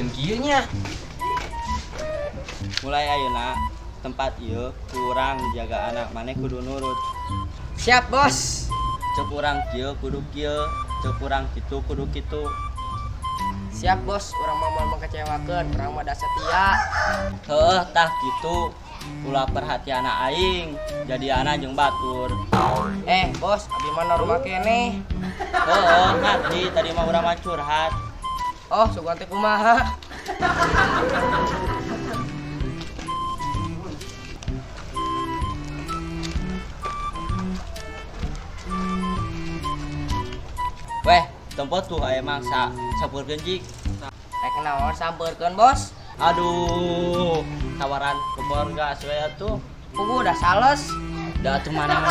sieun kieu nya. Mulai ayeuna tempat ieu kurang jaga anak maneh kudu nurut. Siap, Bos. Cek urang kieu kudu kieu, cek urang kitu kudu kitu. Siap, Bos. Urang mah moal mengkecewakeun, urang mah da setia. Heuh tah kitu. Ulah perhatian aing, jadi anak jeung batur. Bos, abi mah normal keneh. Heuh, ngerti tadi mah urang mah curhat. Oh, sugan teh kumaha? Weh, tempat tuh aya mangsa, sampurkeun jik. Rek naon sampeurkeun, Bos? Aduh, tawaran ke keluarga we atuh. Pugu udah sales. Da atuh mana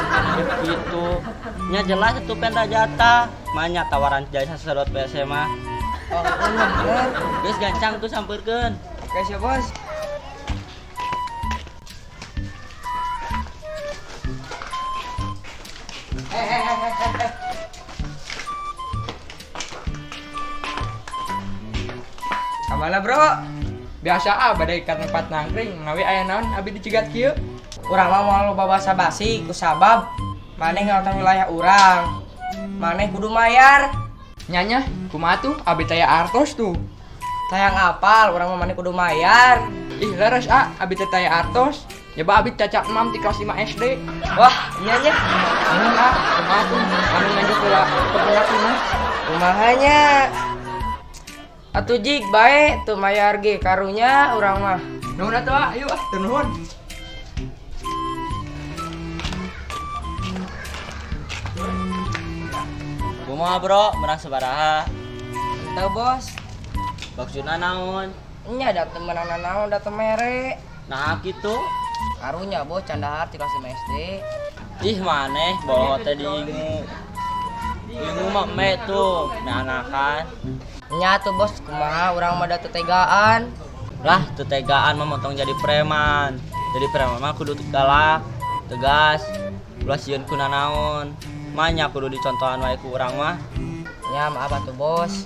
gitu. Nya jelas atuh penta jatah. Manya tawaran jasa sedot PSM mah. Oh, bener. Geus gancang tuh sampeurkeun. Oke, siap, Bos. Kamana, Bro? Biasa badai ka tempat nangkring, ngawi aya naon abi dicegat kieu? Urang mah moal loba basa-basi ku sabab maneh ngaotan wilayah urang. Maneh kudu mayar. Nyanya, kumaha tuh abi taya artos tuh. Tayang apal, urang mah maneh kudu mayar. Ih, leres abi teh taya artos. Nyoba abi caca emam di kelas 5 SD. Wah, iya nya. Kumaha tuh? Anu nganjuk heula kepenak mah. Kumahanya? Atuh jig bae tuh mayar ge karunya urang mah. Nuhun atuh, ayo teu nuhun. Kumaha bro, menang sabaraha? Teu, Bos. Maksudna naon? Nya da teu meunang naon da teu mere. Nah kitu. Karunya Bos candahar ti kelas 5 SD. Ih maneh bawa teh diingu. Ingu mah me tuh, neanakan. Nya tuh Bos kumaha urang mah da teu tegaan. Lah teu tegaan mah motong jadi preman. Jadi preman mah kudu galak, tegas. Ulah sieun kuna naon. Manya kudu dicontohan wae ku urang mah. Nya maaf atuh Bos.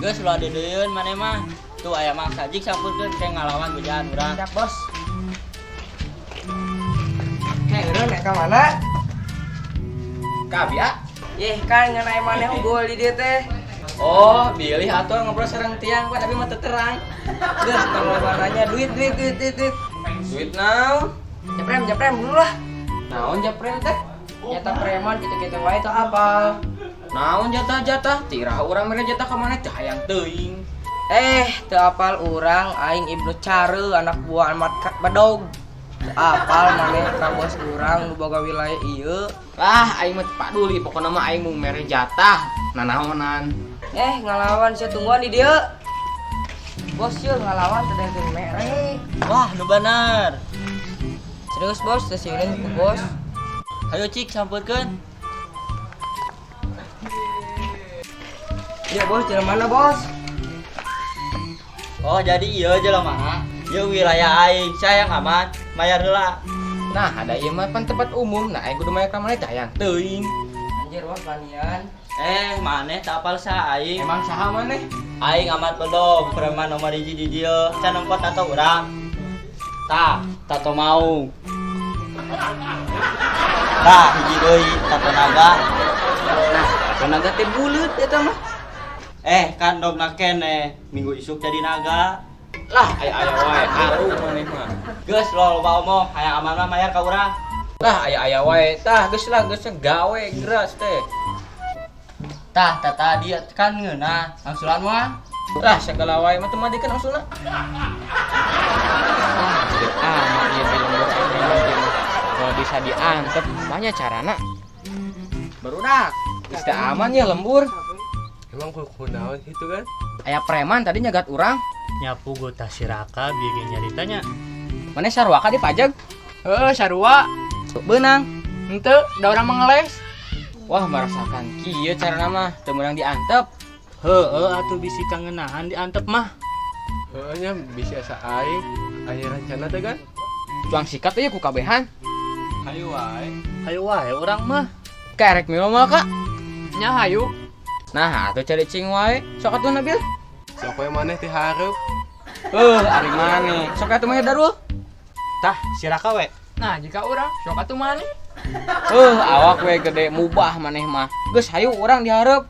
Geus ulah dedeun maneh mah. Tuh aya mangsa jik sampurkeun kayak ngalawan bejaan urang. Siap Bos. Eureun nek ka mana? Ka abi ya? Kan ngan aya maneh unggul di dieu teh. Oh, bilih atuh ngobrol sareng tiang, Pak, tapi mah teu terang. Geus kalau warnanya duit. Duit naon? Jeprem dulu lah. Naon japren teh? Nyata preman gitu-gitu wae teu apal. Naon jatah-jatah? Tirah urang mere jatah ka mana teh hayang teuing. Teu apal urang aing Ibnu Care anak buah Ahmad Badog. Teu apal maneh ka bos urang nu boga wilayah ieu. Lah, aing mah teu paduli, pokona mah aing mung mere jatah. Nanaonan. Ngalawan sia tungguan di dieu. Bos yeuh ngalawan teu dengkeun mere. Wah, nu bener. Serius Bos, teu sieureun ku Bos. Hayu cik sampurkeun. Iya Bos, jalan mana Bos? Oh, jadi ieu jelema. Ieu wilayah aing, sayang aman, mayar heula. Nah, ada ieu mah pan tempat umum, nah aing kudu mayar ka mana teh hayang teuing. Anjir Bos, lanian. Maneh tak apal sa aing. Emang saha maneh? Aing amat bedog, preman nomor 1 di dieu. Can empot tato urang. Tah, tato mau. Tah, hiji deui tato naga. Nah, tenaga teh buleut eta mah. Kan dogna keneh, minggu isuk jadi naga. Lah, aya wae haru maneh mah. Geus loba omong, hayang aman mah mayar ka urang. Lah, aya wae tah geus gawe geras teh. Tah, tata dia kan ngeunah, angsuran mah. Lah, segala wae mah teu madikeun angsulna. Amat ieu teh lembur aing kalau bisa diantep banyak carana. Barudak. Geus teh aman ya lembur. Emang kunaon gitu kan? Aya preman tadi nyagat urang. Nyapu gota siraka bieu nyaritanya. Maneh sarua ka dipajag? Heeh, sarua. Beunang. Henteu, da urang mengeles. Wah, merasakan kieu carana mah teu meunang diantep. Heueuh atuh bisi kangenahan diantep mah. Heeh nya bisa asa aing. Aya rencana teh kan? Tuang sikat ieu ku kabehan. Hayu wae. Hayu wae urang mah. Kerek mi mah Kak. Nya hayu. Nah, atuh cari cing wae. Sok atuh Nabil. Sok we maneh teh hareup. Ari maneh. Sok atuh mah Darul. Tah, si Raka we. Nah, jika urang sok atuh maneh. Awak we gede mubah maneh mah. Geus hayu urang dihareup.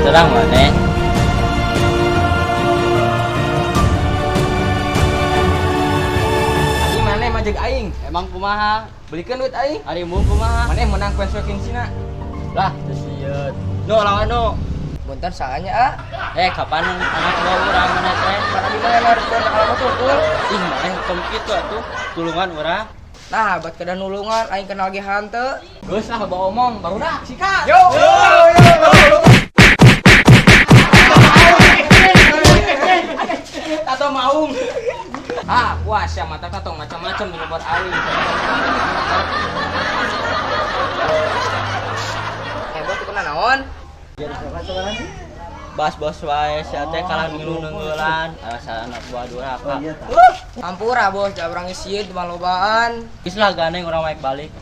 Terang maneh. Ari maneh mah jeung aing. Emang kumaha? Belikeun duit aing. Ari mun kumaha? Maneh menang quest ranking sina. Lah, teu sieun. Nu lawan nu. Bunten saanya Kapan anak buah urang maneh teh? Karena di mana harus alamat tukul. Ih, maneh tong kitu atuh. Tulungan urang. Nah, buat kedan nulungan aing kenal ge hante. Geus lah bawa omong, barudak sikat. Tato maung. Puas ya mata tato macam-macam di luar aing. Buat itu kena naon? Bas bos wae sia teh kalah ngeulun-ngeulun asa anak buah durhaka. Ampura bos, da urang sieun di malobaan. Geus lah gandeng urang maek balik.